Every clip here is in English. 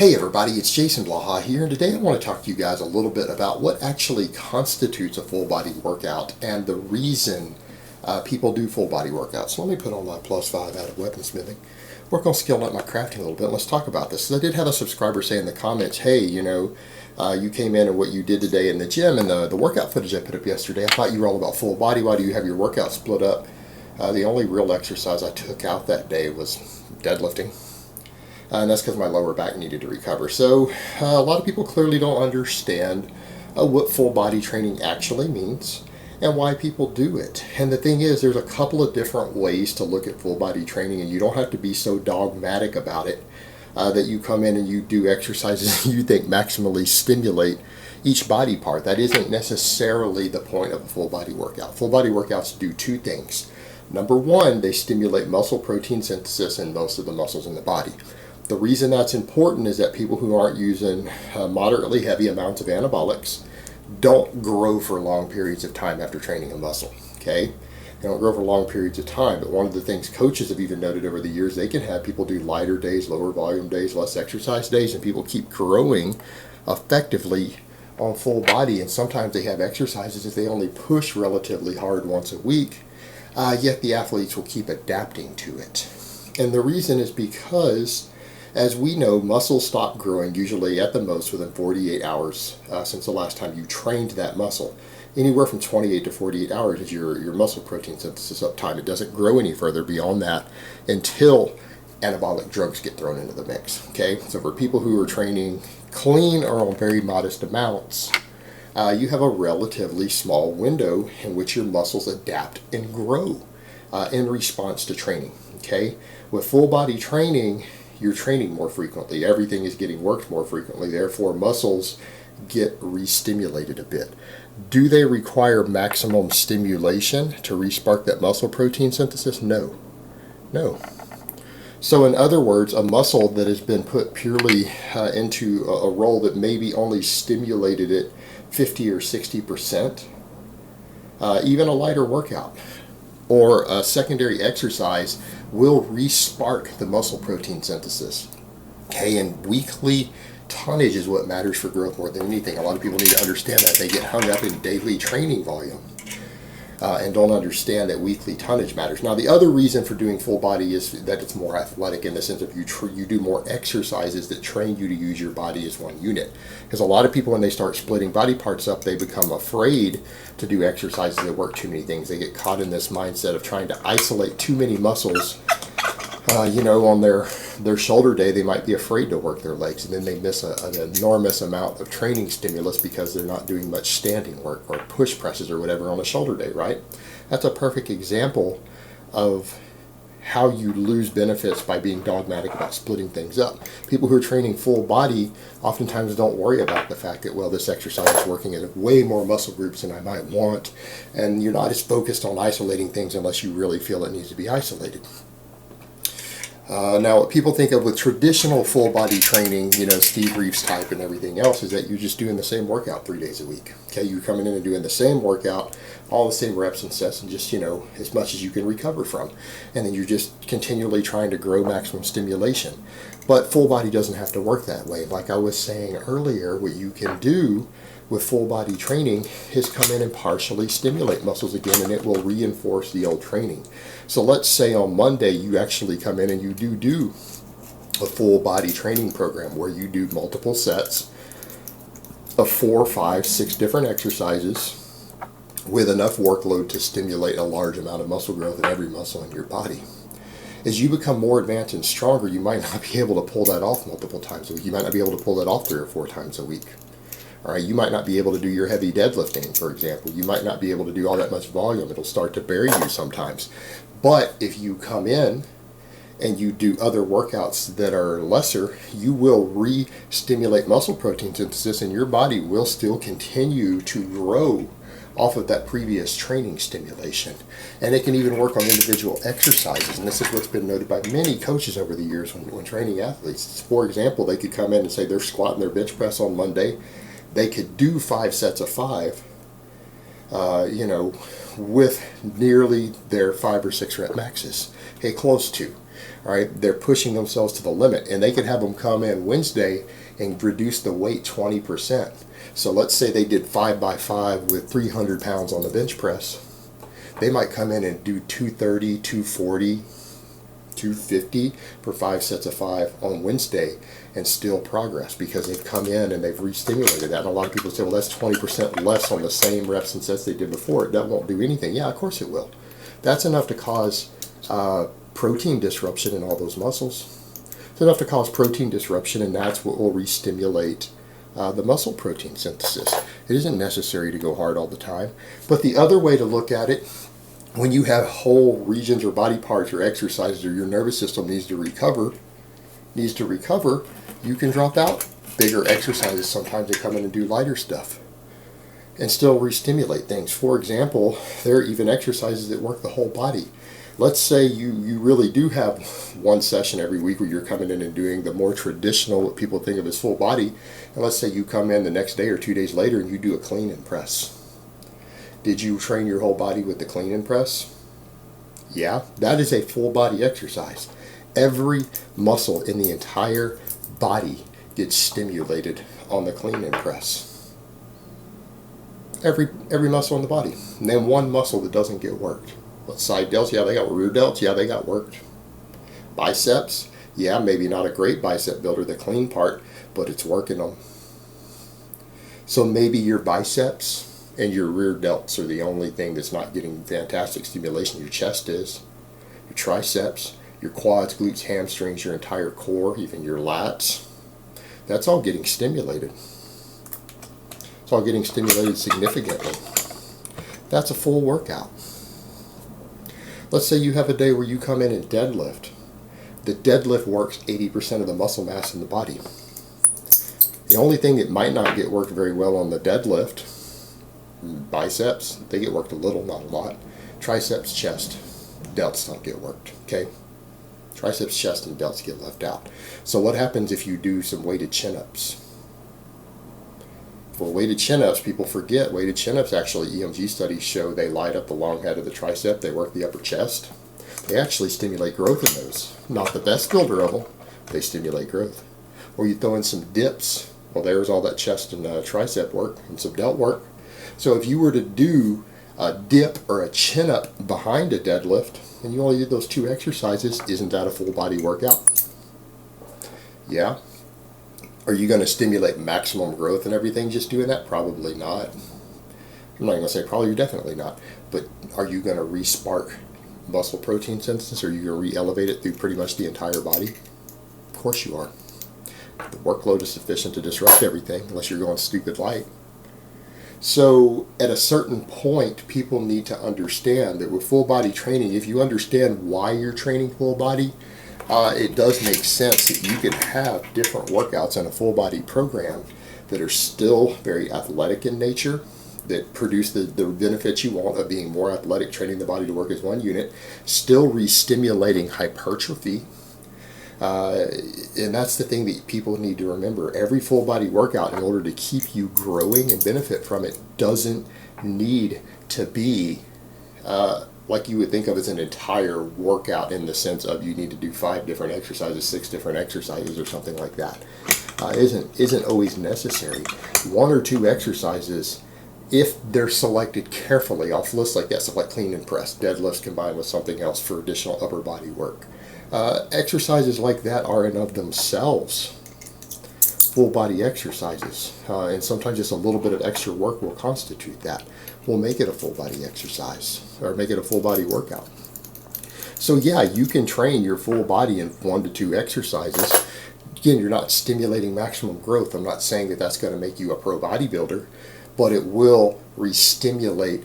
Hey everybody, it's Jason Blaha here, and today I want to talk to you guys a little bit about what actually constitutes a full body workout and the reason people do full body workouts. So let me put on my +5 out of weaponsmithing, work on skilling up my crafting a little bit, and let's talk about this. So I did have a subscriber say in the comments, hey, you came in and what you did today in the gym and the workout footage I put up yesterday, I thought you were all about full body. Why do you have your workout split up? The only real exercise I took out that day was deadlifting. And that's because my lower back needed to recover. So a lot of people clearly don't understand what full body training actually means and why people do it. And the thing is, there's a couple of different ways to look at full body training, and you don't have to be so dogmatic about it that you come in and you do exercises you think maximally stimulate each body part. That isn't necessarily the point of a full body workout. Full body workouts do two things. Number one, they stimulate muscle protein synthesis in most of the muscles in the body. The reason that's important is that people who aren't using moderately heavy amounts of anabolics don't grow for long periods of time after training a muscle, okay? They don't grow for long periods of time, but one of the things coaches have even noted over the years, they can have people do lighter days, lower volume days, less exercise days, and people keep growing effectively on full body, and sometimes they have exercises that they only push relatively hard once a week, yet the athletes will keep adapting to it. And the reason is because, as we know, muscles stop growing usually at the most within 48 hours since the last time you trained that muscle. Anywhere from 28 to 48 hours is your muscle protein synthesis uptime. It doesn't grow any further beyond that until anabolic drugs get thrown into the mix. Okay, so for people who are training clean or on very modest amounts, you have a relatively small window in which your muscles adapt and grow in response to training. Okay, with full body training, you're training more frequently. Everything is getting worked more frequently. Therefore, muscles get re-stimulated a bit. Do they require maximum stimulation to re-spark that muscle protein synthesis? No. No. So in other words, a muscle that has been put purely into a role that maybe only stimulated it 50 or 60%, even a lighter workout or a secondary exercise will re-spark the muscle protein synthesis. Okay, and weekly tonnage is what matters for growth more than anything. A lot of people need to understand that. They get hung up in daily training volume and don't understand that weekly tonnage matters. Now, the other reason for doing full body is that it's more athletic in the sense of you do more exercises that train you to use your body as one unit. Because a lot of people, when they start splitting body parts up, they become afraid to do exercises that work too many things. They get caught in this mindset of trying to isolate too many muscles. On their shoulder day, they might be afraid to work their legs, and then they miss an enormous amount of training stimulus because they're not doing much standing work or push presses or whatever on a shoulder day, right? That's a perfect example of how you lose benefits by being dogmatic about splitting things up. People who are training full body oftentimes don't worry about the fact that, well, this exercise is working at way more muscle groups than I might want, and you're not as focused on isolating things unless you really feel it needs to be isolated. Now, what people think of with traditional full body training, Steve Reeves type and everything else, is that you're just doing the same workout 3 days a week. Okay, you're coming in and doing the same workout, all the same reps and sets, and just, as much as you can recover from. And then you're just continually trying to grow maximum stimulation. But full body doesn't have to work that way. Like I was saying earlier, what you can do with full body training is come in and partially stimulate muscles again, and it will reinforce the old training. So let's say on Monday you actually come in and you do a full body training program where you do multiple sets of 4, 5, 6 different exercises with enough workload to stimulate a large amount of muscle growth in every muscle in your body. As you become more advanced and stronger, you might not be able to pull that off multiple times a week. You might not be able to pull that off 3 or 4 times a week. All right, you might not be able to do your heavy deadlifting, for example. You might not be able to do all that much volume. It'll start to bury you sometimes. But if you come in and you do other workouts that are lesser, you will re-stimulate muscle protein synthesis, and your body will still continue to grow off of that previous training stimulation. And it can even work on individual exercises, and this is what's been noted by many coaches over the years when training athletes. For example, they could come in and say they're squatting their bench press on Monday. They could do 5 sets of 5, with nearly their 5 or 6 rep maxes. Okay, close to. All right, they're pushing themselves to the limit, and they could have them come in Wednesday and reduce the weight 20%. So let's say they did 5x5 with 300 pounds on the bench press. They might come in and do 230, 240, 250 for 5 sets of 5 on Wednesday and still progress because they've come in and they've re-stimulated that. And a lot of people say, well, that's 20% less on the same reps and sets they did before. That won't do anything. Yeah, of course it will. That's enough to cause protein disruption in all those muscles. It's enough to cause protein disruption, and that's what will re-stimulate the muscle protein synthesis. It isn't necessary to go hard all the time. But the other way to look at it, when you have whole regions or body parts or exercises or your nervous system needs to recover, you can drop out bigger exercises sometimes and come in and do lighter stuff and still re-stimulate things. For example, there are even exercises that work the whole body. Let's say you really do have one session every week where you're coming in and doing the more traditional, what people think of as full body, and let's say you come in the next day or 2 days later and you do a clean and press. Did you train your whole body with the clean and press? Yeah, that is a full body exercise. Every muscle in the entire body gets stimulated on the clean and press. Every muscle in the body. And then one muscle that doesn't get worked. What, side delts? Yeah, they got rear delts. Yeah, they got worked. Biceps? Yeah, maybe not a great bicep builder, the clean part, but it's working them. So maybe your biceps and your rear delts are the only thing that's not getting fantastic stimulation. Your chest is. Your triceps, your quads, glutes, hamstrings, your entire core, even your lats. That's all getting stimulated. It's all getting stimulated significantly. That's a full workout. Let's say you have a day where you come in and deadlift. The deadlift works 80% of the muscle mass in the body. The only thing that might not get worked very well on the deadlift, biceps, they get worked a little, not a lot. Triceps, chest, delts don't get worked, okay? Triceps, chest, and delts get left out. So what happens if you do some weighted chin-ups? Well, weighted chin-ups, people forget. Weighted chin-ups, actually, EMG studies show they light up the long head of the tricep. They work the upper chest. They actually stimulate growth in those. Not the best builder of them. They stimulate growth. Or you throw in some dips. Well, there's all that chest and tricep work and some delt work. So if you were to do a dip or a chin-up behind a deadlift, and you only did those 2 exercises, isn't that a full body workout? Yeah. Are you going to stimulate maximum growth and everything just doing that? Probably not. I'm not going to say probably, you're definitely not. But are you going to re-spark muscle protein synthesis? Or are you going to re-elevate it through pretty much the entire body? Of course you are. The workload is sufficient to disrupt everything, unless you're going stupid light. So at a certain point, people need to understand that with full body training, if you understand why you're training full body, it does make sense that you can have different workouts in a full body program that are still very athletic in nature, that produce the benefits you want of being more athletic, training the body to work as one unit, still re-stimulating hypertrophy. And that's the thing that people need to remember. Every full body workout, in order to keep you growing and benefit from it, doesn't need to be like you would think of as an entire workout, in the sense of you need to do 5 different exercises, 6 different exercises, or something like that. Isn't always necessary. 1 or 2 exercises, if they're selected carefully off lists like that, stuff like clean and press, deadlifts combined with something else for additional upper body work. Exercises like that are in of themselves full body exercises, and sometimes just a little bit of extra work will constitute that. We'll make it a full body exercise, or make it a full body workout. So yeah, you can train your full body in 1 to 2 exercises. Again, you're not stimulating maximum growth. I'm not saying that that's going to make you a pro bodybuilder, but it will re-stimulate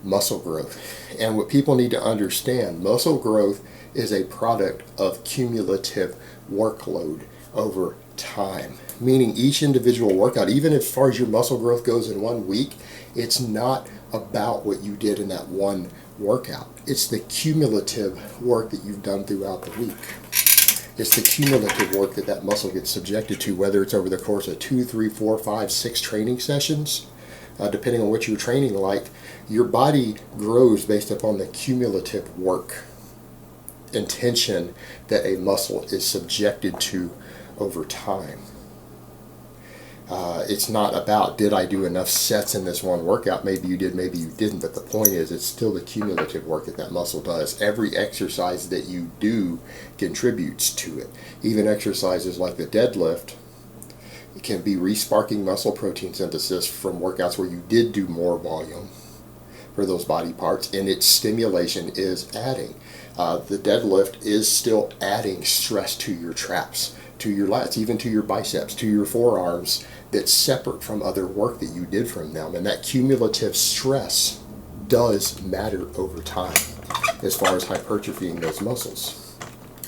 muscle growth. And what people need to understand, muscle growth is a product of cumulative workload over time. Meaning each individual workout, even as far as your muscle growth goes in 1 week, it's not about what you did in that one workout. It's the cumulative work that you've done throughout the week. It's the cumulative work that muscle gets subjected to, whether it's over the course of 2, 3, 4, 5, 6 training sessions. Depending on what you're training like, your body grows based upon the cumulative work. intention that a muscle is subjected to over time. It's not about, did I do enough sets in this one workout? Maybe you did, maybe you didn't, but the point is it's still the cumulative work that muscle does. Every exercise that you do contributes to it. Even exercises like the deadlift can be resparking muscle protein synthesis from workouts where you did do more volume for those body parts, and its stimulation is adding. The deadlift is still adding stress to your traps, to your lats, even to your biceps, to your forearms, that's separate from other work that you did from them. And that cumulative stress does matter over time as far as hypertrophying those muscles.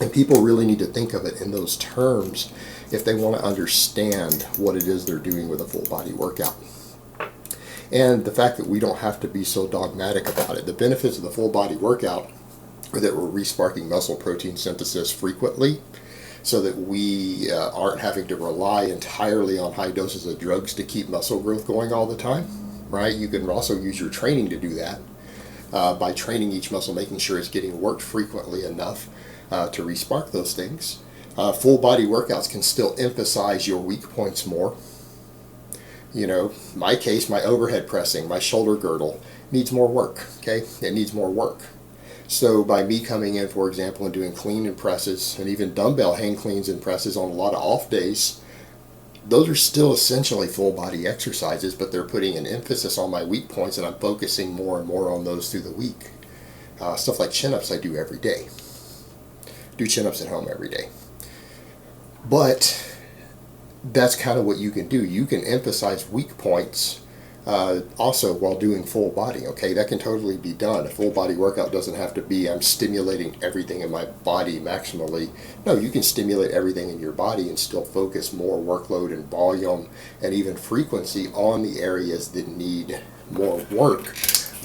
And people really need to think of it in those terms if they want to understand what it is they're doing with a full body workout. And the fact that we don't have to be so dogmatic about it. The benefits of the full body workout are that we're resparking muscle protein synthesis frequently, so that we aren't having to rely entirely on high doses of drugs to keep muscle growth going all the time, right? You can also use your training to do that by training each muscle, making sure it's getting worked frequently enough to respark those things. Full body workouts can still emphasize your weak points more. You know, my case, my overhead pressing, my shoulder girdle needs more work, okay? It needs more work. So by me coming in, for example, and doing clean and presses, and even dumbbell hang cleans and presses on a lot of off days, those are still essentially full body exercises, but they're putting an emphasis on my weak points, and I'm focusing more and more on those through the week. Stuff like chin-ups I do every day. Do chin-ups at home every day. But that's kind of what you can do. You can emphasize weak points also while doing full body. Okay, that can totally be done. A full body workout doesn't have to be I'm stimulating everything in my body maximally. No, you can stimulate everything in your body and still focus more workload and volume and even frequency on the areas that need more work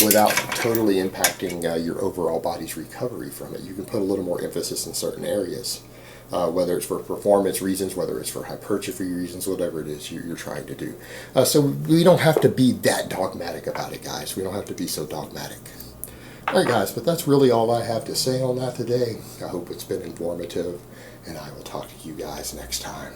without totally impacting your overall body's recovery from it. You can put a little more emphasis in certain areas. Whether it's for performance reasons, whether it's for hypertrophy reasons, whatever it is you're trying to do. So we don't have to be that dogmatic about it, guys. We don't have to be so dogmatic. All right, guys, but that's really all I have to say on that today. I hope it's been informative, and I will talk to you guys next time.